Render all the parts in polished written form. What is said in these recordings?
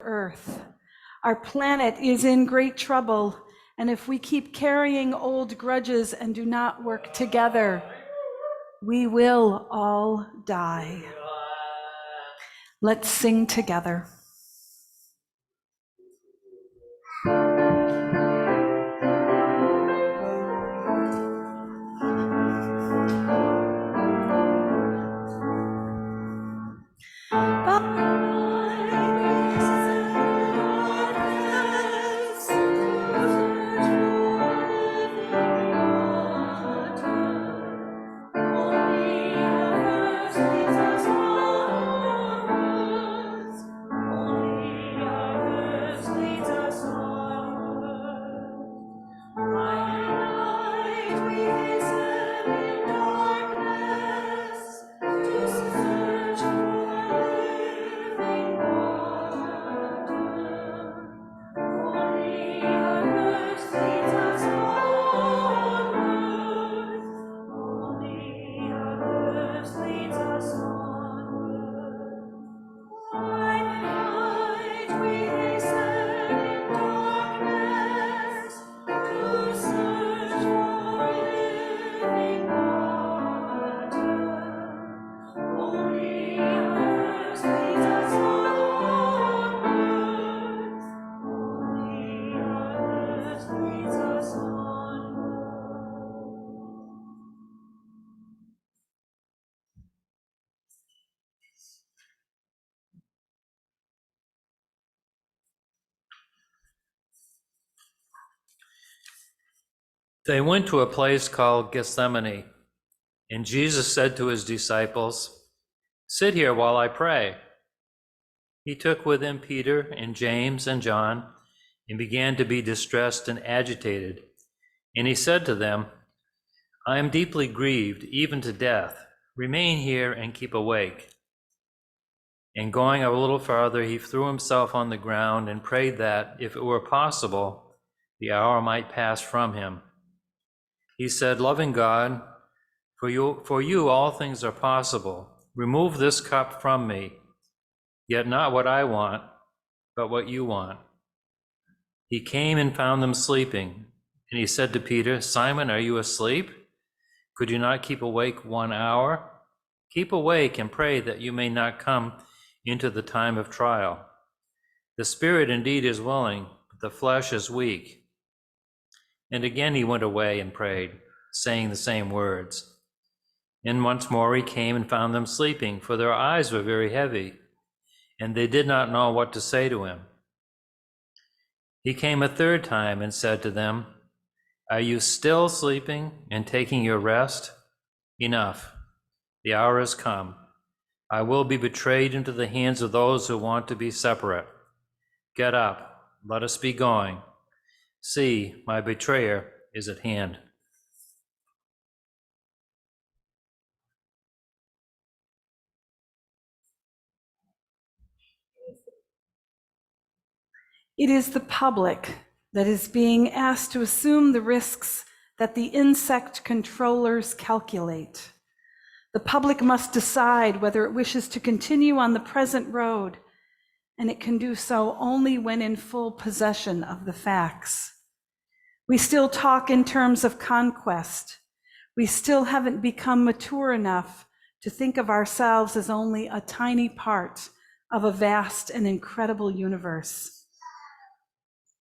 Earth. Our planet is in great trouble, and if we keep carrying old grudges and do not work together, we will all die. Let's sing together. They went to a place called Gethsemane, and Jesus said to his disciples, "Sit here while I pray." He took with him Peter and James and John and began to be distressed and agitated. And he said to them, "I am deeply grieved, even to death. Remain here and keep awake." And going a little farther, he threw himself on the ground and prayed that, if it were possible, the hour might pass from him. He said, "Loving God, for you all things are possible. Remove this cup from me, yet not what I want, but what you want." He came and found them sleeping, and he said to Peter, "Simon, are you asleep? Could you not keep awake 1 hour? Keep awake and pray that you may not come into the time of trial. The spirit indeed is willing, but the flesh is weak." And again he went away and prayed, saying the same words. And once more he came and found them sleeping, for their eyes were very heavy, and they did not know what to say to him. He came a third time and said to them, "Are you still sleeping and taking your rest? Enough, the hour has come. I will be betrayed into the hands of those who want to be separate. Get up, let us be going. See, my betrayer is at hand." It is the public that is being asked to assume the risks that the insect controllers calculate. The public must decide whether it wishes to continue on the present road, and it can do so only when in full possession of the facts. We still talk in terms of conquest. We still haven't become mature enough to think of ourselves as only a tiny part of a vast and incredible universe.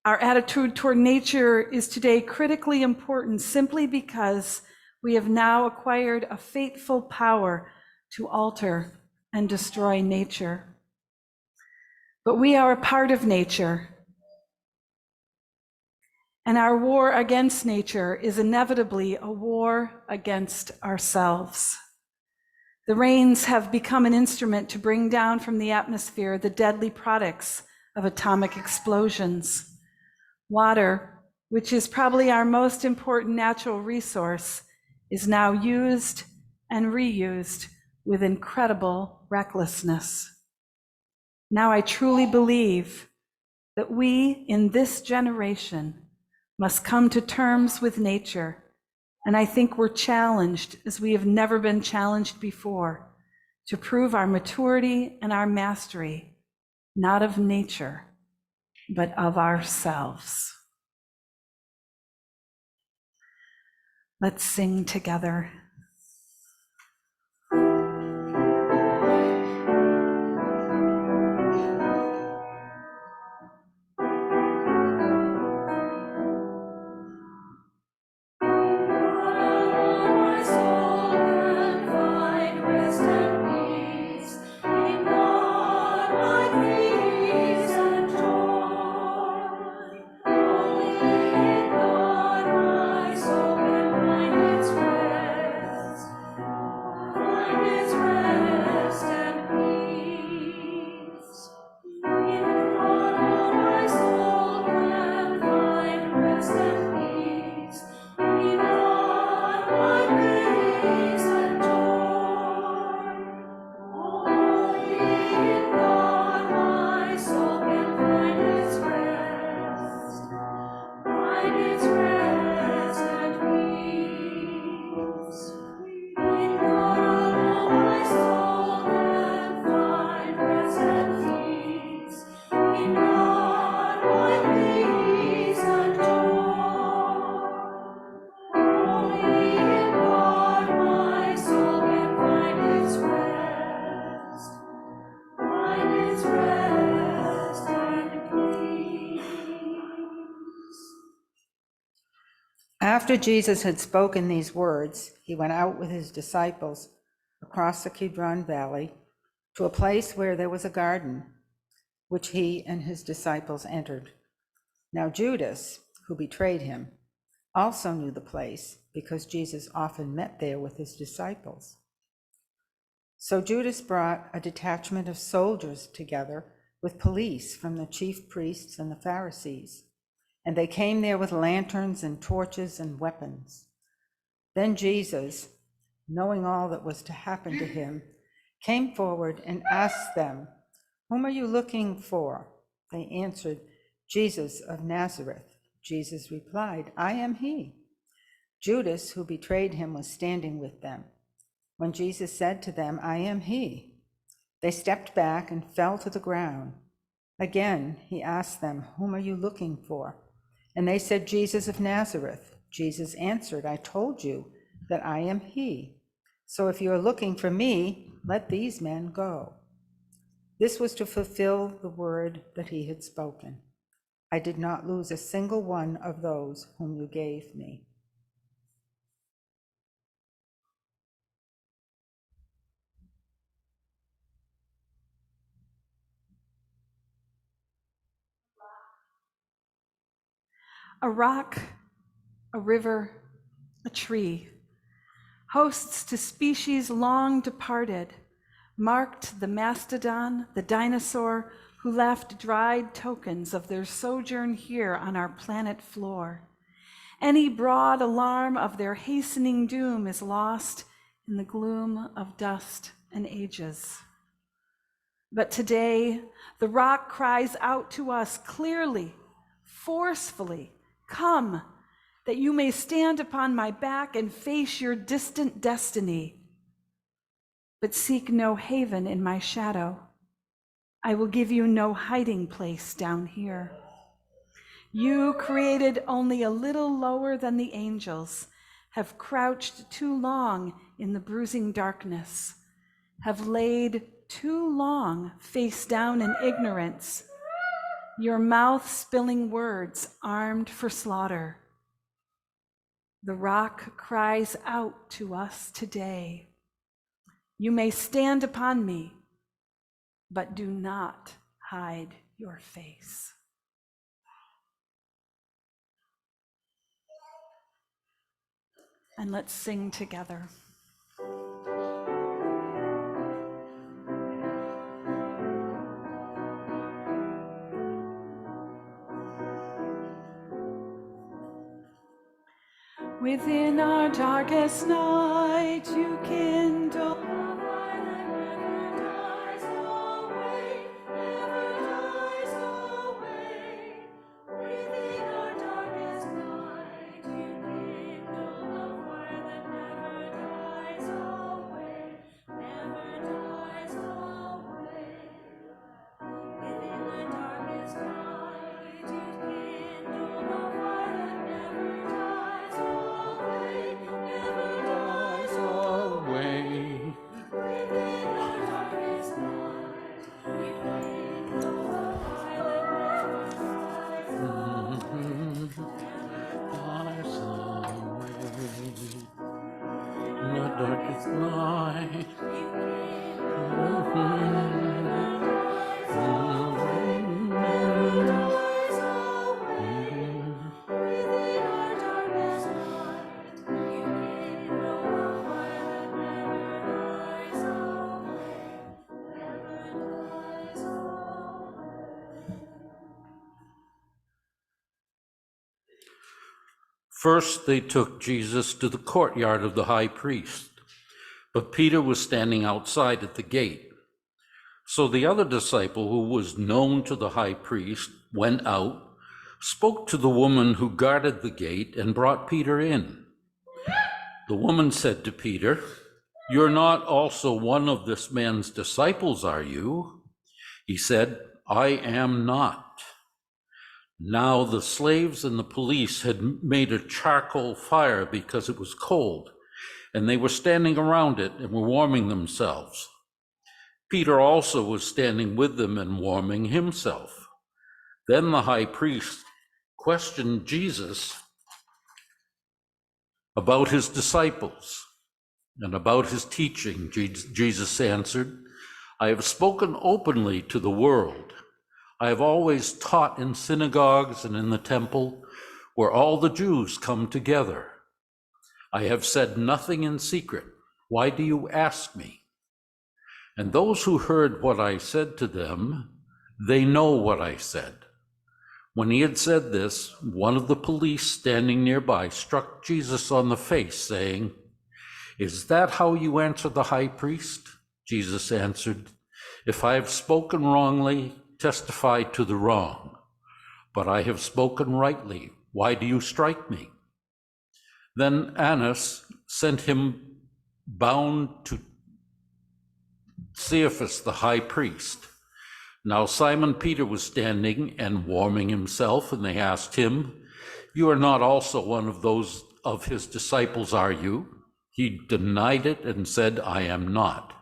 Our attitude toward nature is today critically important simply because we have now acquired a fateful power to alter and destroy nature. But we are a part of nature, and our war against nature is inevitably a war against ourselves. The rains have become an instrument to bring down from the atmosphere the deadly products of atomic explosions. Water, which is probably our most important natural resource, is now used and reused with incredible recklessness. Now I truly believe that we in this generation must come to terms with nature, and I think we're challenged as we have never been challenged before to prove our maturity and our mastery, not of nature, but of ourselves. Let's sing together. After Jesus had spoken these words, he went out with his disciples across the Kidron Valley to a place where there was a garden, which he and his disciples entered. Now Judas, who betrayed him, also knew the place because Jesus often met there with his disciples. So Judas brought a detachment of soldiers together with police from the chief priests and the Pharisees, and they came there with lanterns and torches and weapons. Then Jesus, knowing all that was to happen to him, came forward and asked them, "Whom are you looking for?" They answered, "Jesus of Nazareth." Jesus replied, "I am he." Judas, who betrayed him, was standing with them. When Jesus said to them, "I am he," they stepped back and fell to the ground. Again, he asked them, "Whom are you looking for?" And they said, "Jesus of Nazareth." Jesus answered, "I told you that I am he. So if you are looking for me, let these men go." This was to fulfill the word that he had spoken. "I did not lose a single one of those whom you gave me." A rock, a river, a tree, hosts to species long departed, marked the mastodon, the dinosaur, who left dried tokens of their sojourn here on our planet floor. Any broad alarm of their hastening doom is lost in the gloom of dust and ages. But today, the rock cries out to us clearly, forcefully, "Come, that you may stand upon my back and face your distant destiny. But seek no haven in my shadow. I will give you no hiding place down here. You, created only a little lower than the angels, have crouched too long in the bruising darkness, have laid too long face down in ignorance, your mouth spilling words armed for slaughter. The rock cries out to us today, you may stand upon me, but do not hide your face." And let's sing together. Within our darkest night, you kindle a fire that never dies away, never dies away. Within our darkest night, you kindle a fire that never dies away, never dies away. Within the darkest night, First, they took Jesus to the courtyard of the high priest, but Peter was standing outside at the gate. So the other disciple, who was known to the high priest, went out, spoke to the woman who guarded the gate, and brought Peter in. The woman said to Peter, "You're not also one of this man's disciples, are you?" He said, "I am not." Now the slaves and the police had made a charcoal fire because it was cold, and they were standing around it and were warming themselves. Peter also was standing with them and warming himself. Then the high priest questioned Jesus about his disciples and about his teaching. Jesus answered, "I have spoken openly to the world. I have always taught in synagogues and in the temple where all the Jews come together. I have said nothing in secret. Why do you ask me?" And those who heard what I said to them, they know what I said. When he had said this, one of the police standing nearby struck Jesus on the face, saying, "Is that how you answer the high priest?" Jesus answered, "If I have spoken wrongly, testify to the wrong. But I have spoken rightly. Why do you strike me?" Then Annas sent him bound to Caiaphas, the high priest. Now Simon Peter was standing and warming himself, and they asked him, "You are not also one of those of his disciples, are you?" He denied it and said, "I am not."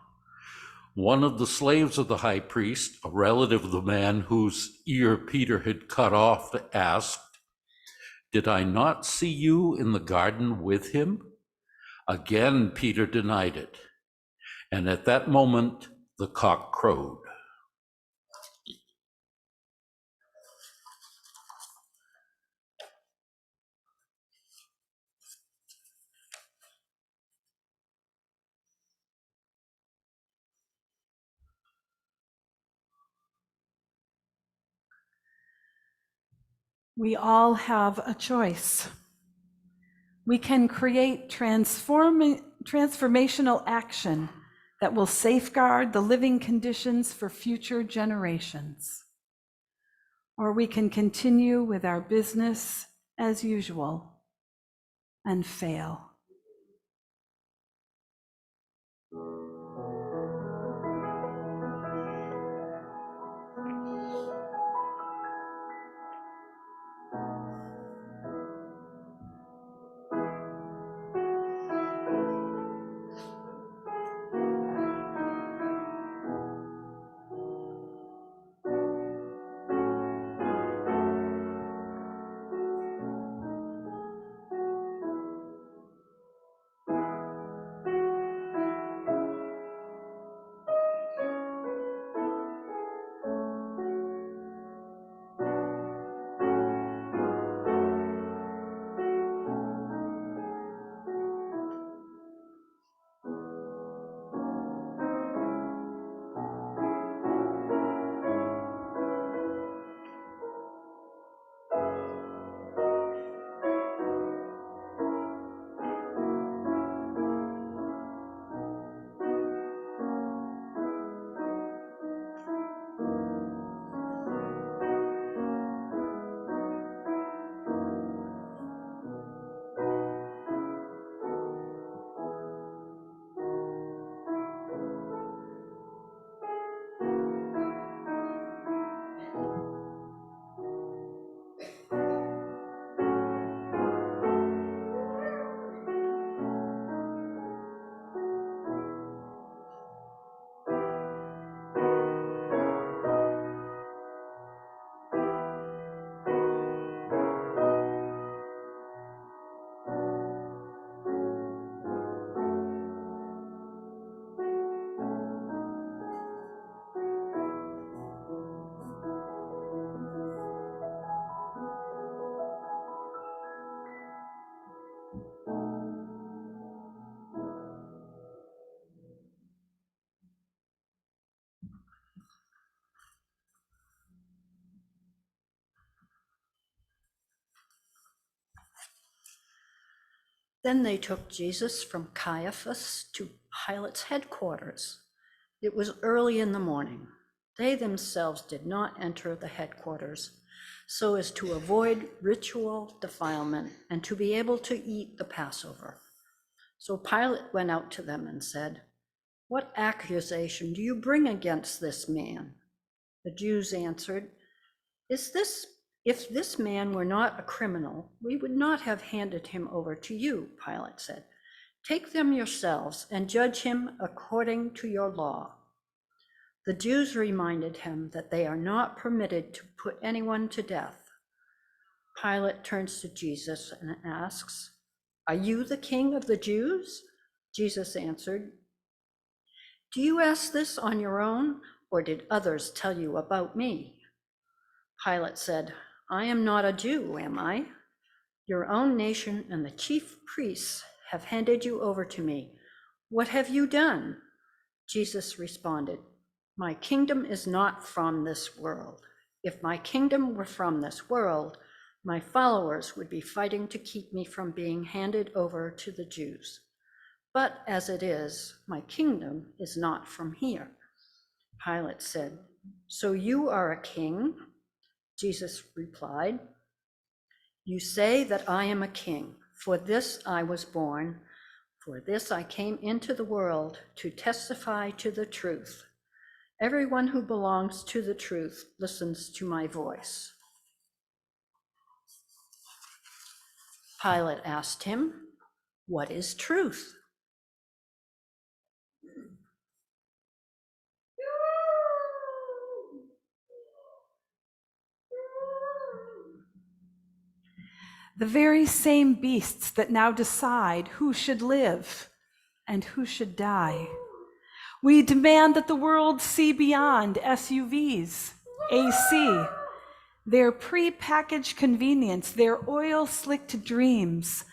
One of the slaves of the high priest, a relative of the man whose ear Peter had cut off, asked, "Did I not see you in the garden with him?" Again, Peter denied it. And at that moment, the cock crowed. We all have a choice. We can create transformational action that will safeguard the living conditions for future generations. Or we can continue with our business as usual and fail. Then they took Jesus from Caiaphas to Pilate's headquarters. It was early in the morning. They themselves did not enter the headquarters so as to avoid ritual defilement and to be able to eat the Passover. So Pilate went out to them and said, "What accusation do you bring against this man?" The Jews answered, If this man were not a criminal, we would not have handed him over to you," Pilate said. "Take them yourselves and judge him according to your law." The Jews reminded him that they are not permitted to put anyone to death. Pilate turns to Jesus and asks, "Are you the king of the Jews?" Jesus answered, "Do you ask this on your own, or did others tell you about me?" Pilate said, "I am not a Jew, am I? Your own nation and the chief priests have handed you over to me. What have you done?" Jesus responded, "My kingdom is not from this world. If my kingdom were from this world, my followers would be fighting to keep me from being handed over to the Jews. But as it is, my kingdom is not from here." Pilate said, "So you are a king?" Jesus replied, "You say that I am a king. For this I was born. For this I came into the world, to testify to the truth. Everyone who belongs to the truth listens to my voice." Pilate asked him, "What is truth?" The very same beasts that now decide who should live and who should die. We demand that the world see beyond SUVs, AC, their pre-packaged convenience, their oil-slicked dreams,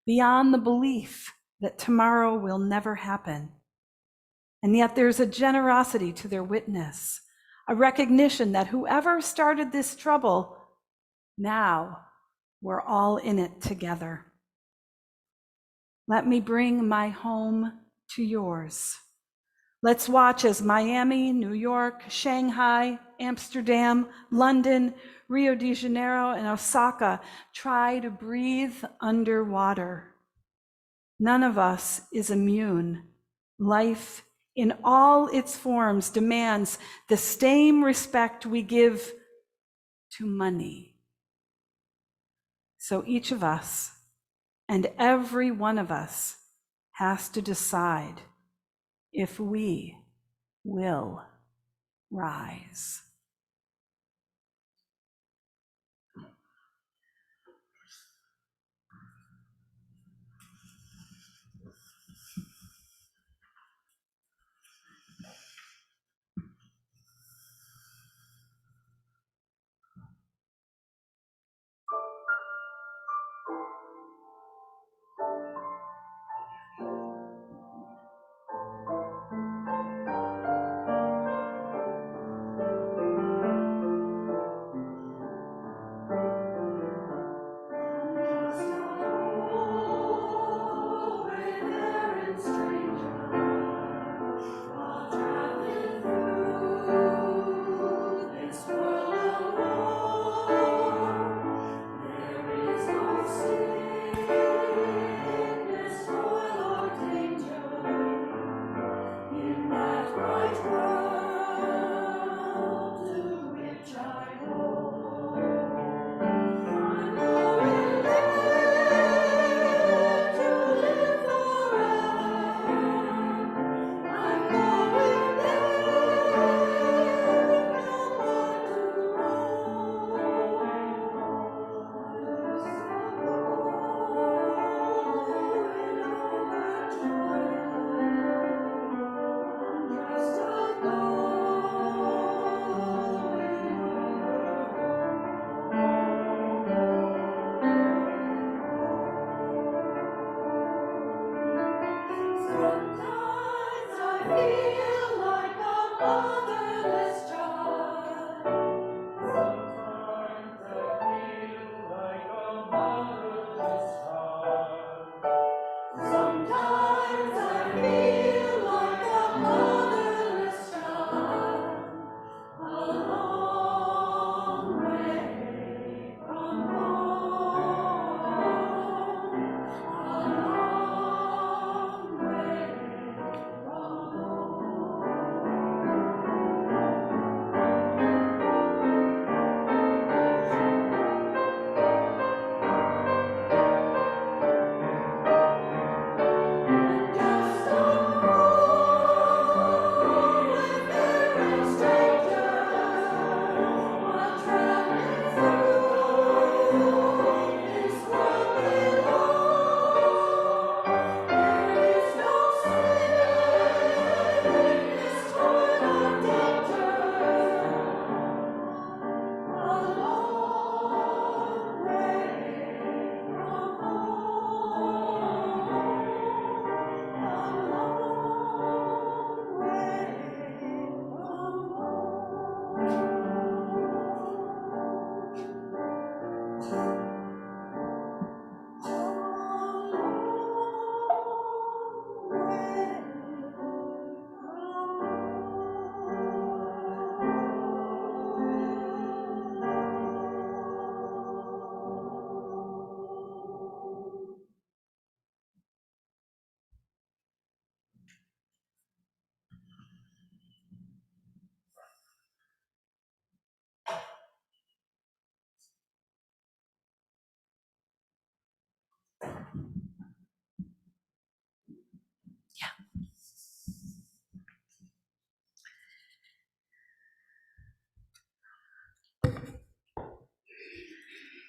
beyond the belief that tomorrow will never happen. And yet there's a generosity to their witness, a recognition that whoever started this trouble, now we're all in it together. Let me bring my home to yours. Let's watch as Miami, New York, Shanghai, Amsterdam, London, Rio de Janeiro, and Osaka try to breathe underwater. None of us is immune. Life in all its forms demands the same respect we give to money. So each of us and every one of us has to decide if we will rise.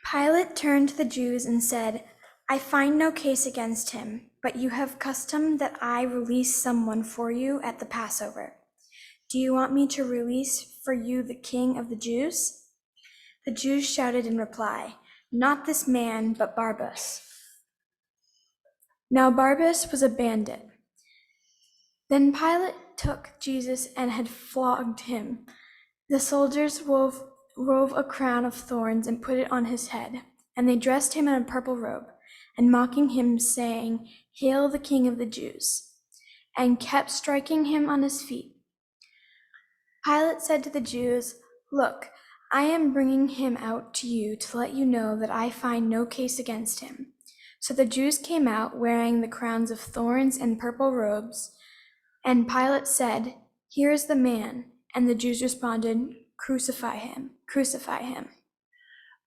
Pilate turned to the Jews and said, I find no case against him, but you have custom that I release someone for you at the Passover. Do you want me to release for you the King of the Jews? The Jews shouted in reply, Not this man, but Barabbas. Now Barabbas was a bandit. Then Pilate took Jesus and had flogged him. The soldiers wove a crown of thorns and put it on his head, and they dressed him in a purple robe, and mocking him, saying, Hail the King of the Jews, and kept striking him on his feet. Pilate said to the Jews, Look, I am bringing him out to you to let you know that I find no case against him. So the Jews came out wearing the crowns of thorns and purple robes, and Pilate said, Here is the man. And the Jews responded, Crucify him, crucify him.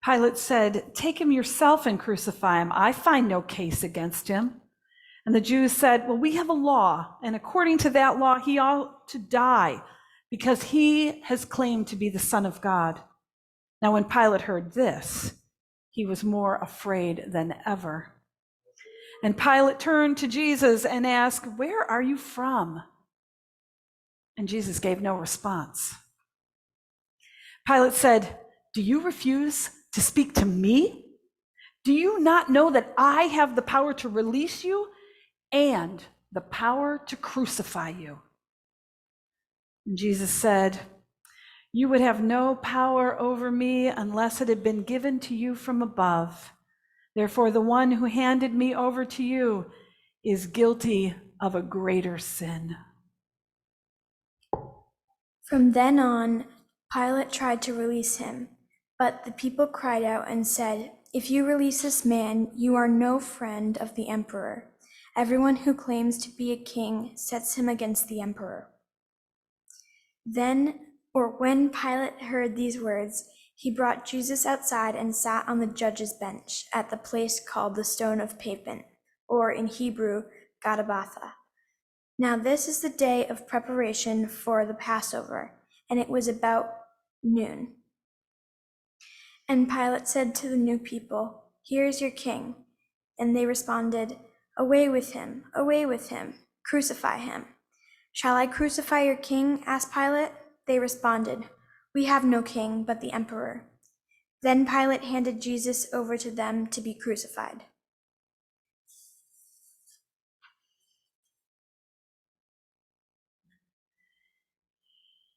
Pilate said, Take him yourself and crucify him. I find no case against him. And the Jews said, Well, we have a law, and according to that law, he ought to die because he has claimed to be the Son of God. Now, when Pilate heard this, he was more afraid than ever. And Pilate turned to Jesus and asked, Where are you from? And Jesus gave no response. Pilate said, Do you refuse to speak to me? Do you not know that I have the power to release you and the power to crucify you? And Jesus said, You would have no power over me unless it had been given to you from above. Therefore, the one who handed me over to you is guilty of a greater sin. From then on, Pilate tried to release him, but the people cried out and said, If you release this man, you are no friend of the emperor. Everyone who claims to be a king sets him against the emperor. When Pilate heard these words, he brought Jesus outside and sat on the judge's bench at the place called the Stone of Pavement, or in Hebrew, Gabbatha. Now this is the day of preparation for the Passover, and it was about noon. And Pilate said to the new people, Here is your king. And they responded, Away with him, crucify him. Shall I crucify your king? Asked Pilate. They responded, We have no king but the emperor. Then Pilate handed Jesus over to them to be crucified.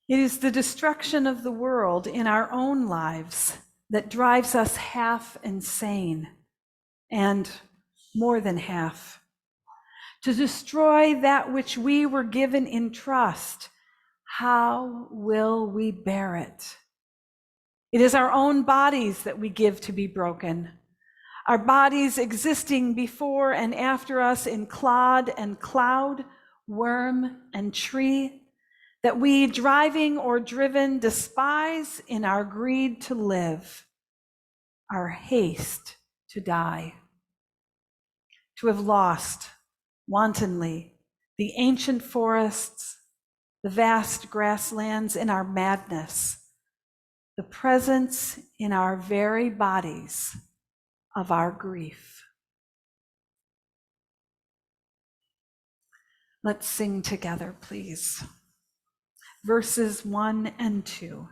It is the destruction of the world in our own lives that drives us half insane, and more than half. To destroy that which we were given in trust, how will we bear it? It is our own bodies that we give to be broken, our bodies existing before and after us in clod and cloud, worm and tree, that we, driving or driven, despise in our greed to live, our haste to die, to have lost wantonly the ancient forests, the vast grasslands in our madness, the presence in our very bodies of our grief. Let's sing together, please. Verses 1 and 2.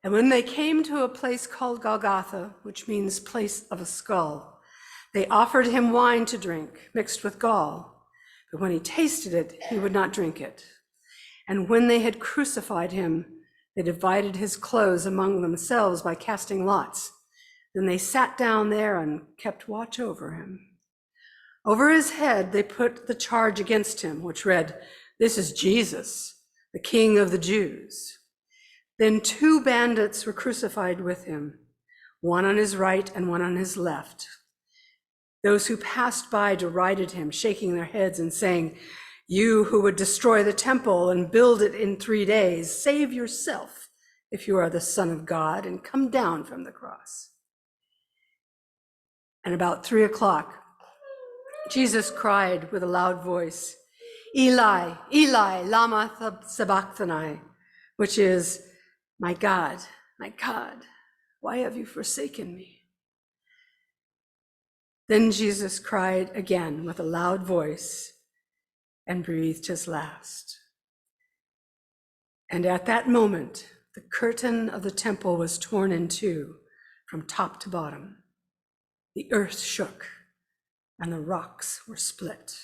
And when they came to a place called Golgotha, which means place of a skull, they offered him wine to drink, mixed with gall. But when he tasted it, he would not drink it. And when they had crucified him, they divided his clothes among themselves by casting lots. Then they sat down there and kept watch over him. Over his head, they put the charge against him, which read, "This is Jesus, the King of the Jews." Then 2 bandits were crucified with him, one on his right and one on his left. Those who passed by derided him, shaking their heads and saying, "You who would destroy the temple and build it in 3 days, save yourself if you are the Son of God and come down from the cross." And about 3 o'clock, Jesus cried with a loud voice, "Eli, Eli, lama sabachthani," which is, my God, why have you forsaken me?" Then Jesus cried again with a loud voice and breathed his last. And at that moment, the curtain of the temple was torn in 2 from top to bottom. The earth shook and the rocks were split.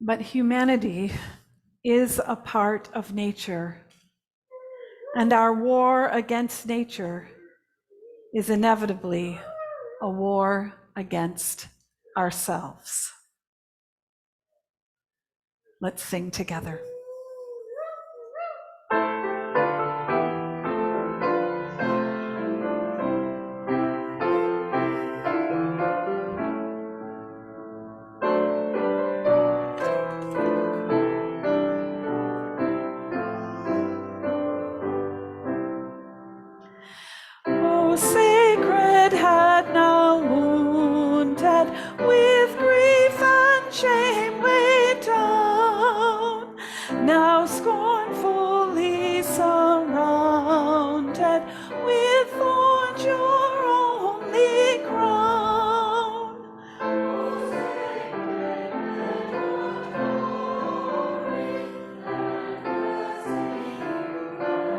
But humanity is a part of nature, and our war against nature is inevitably a war against ourselves. Let's sing together. O sacred head now wounded, with grief and shame weighed down, now scornfully surrounded, with thorns your only crown. O sacred head of glory, let us sing thy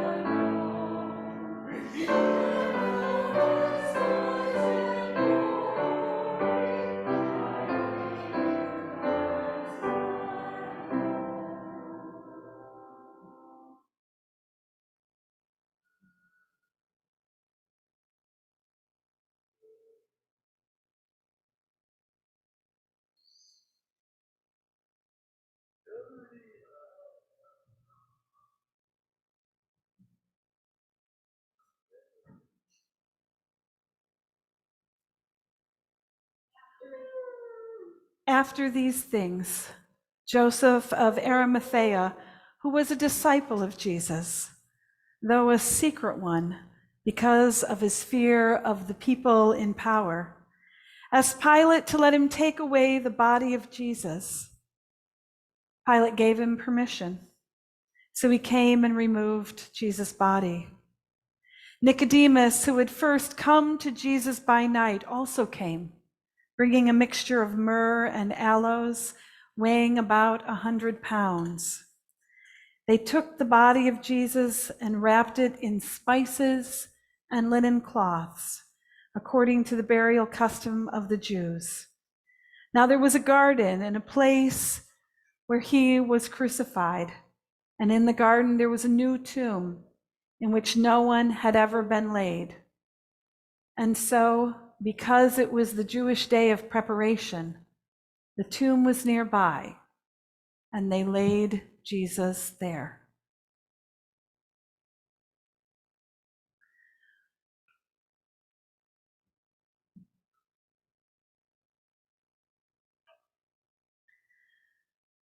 glory. After these things, Joseph of Arimathea, who was a disciple of Jesus, though a secret one because of his fear of the people in power, asked Pilate to let him take away the body of Jesus. Pilate gave him permission, so he came and removed Jesus' body. Nicodemus, who had first come to Jesus by night, also came, bringing a mixture of myrrh and aloes, weighing about 100 pounds. They took the body of Jesus and wrapped it in spices and linen cloths, according to the burial custom of the Jews. Now there was a garden and a place where he was crucified, and in the garden there was a new tomb in which no one had ever been laid. And so, because it was the Jewish day of preparation, the tomb was nearby, and they laid Jesus there.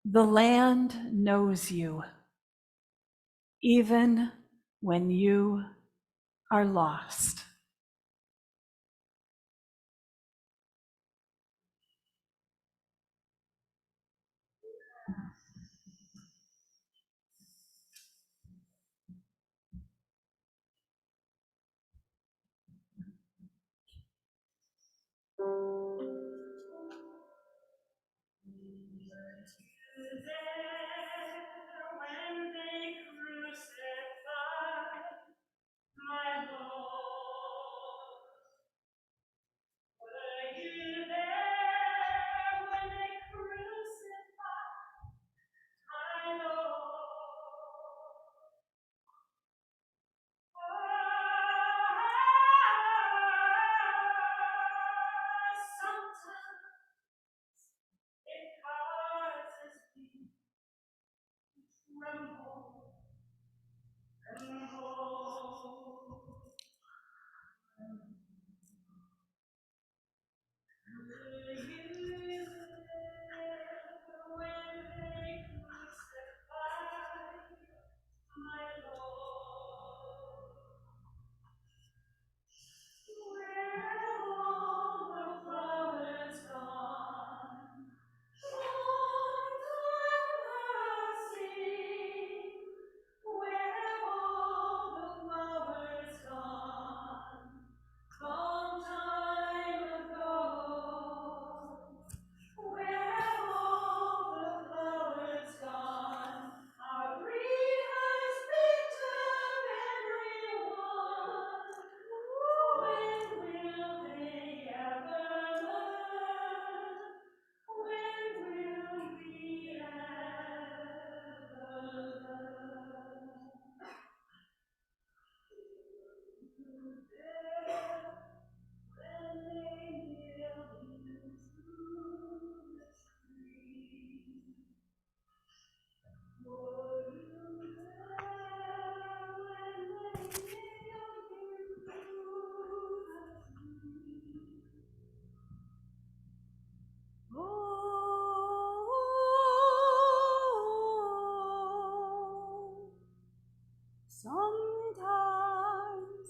The land knows you, even when you are lost. Sometimes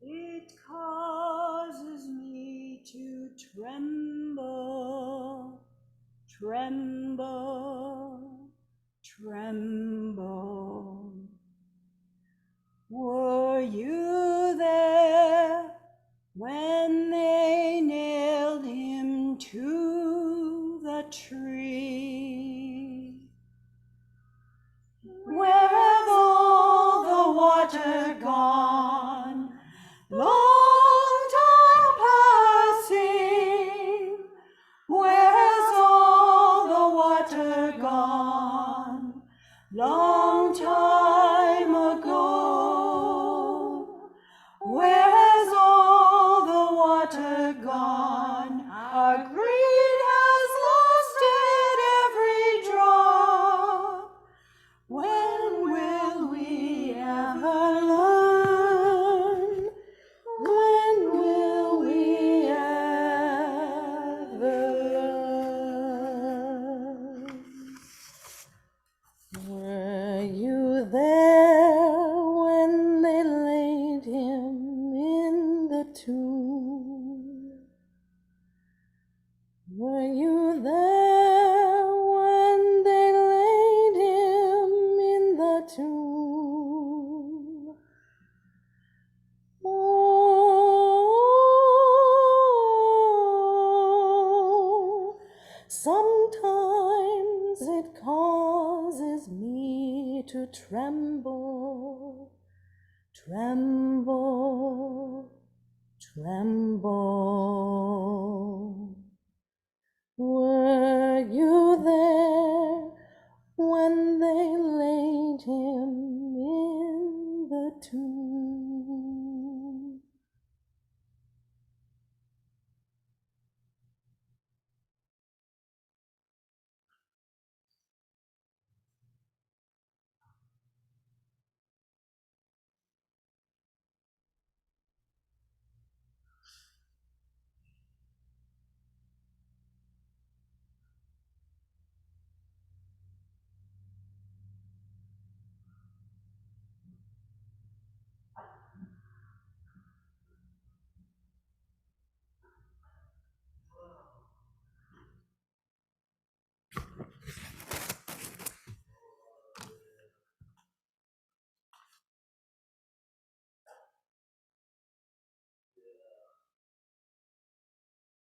it causes me to tremble, tremble, tremble. Were you there when they nailed him to the tree? Where have all the water gone? Long time passing. Where has all the water gone? Long time ago. Where has all the water gone? Our greed has lost it every drop. When will we ever learn? When will we ever learn? Were you there when they laid him in the tomb? Were you there when they laid him in the tomb? Oh, sometimes it causes me to tremble, tremble, tremble.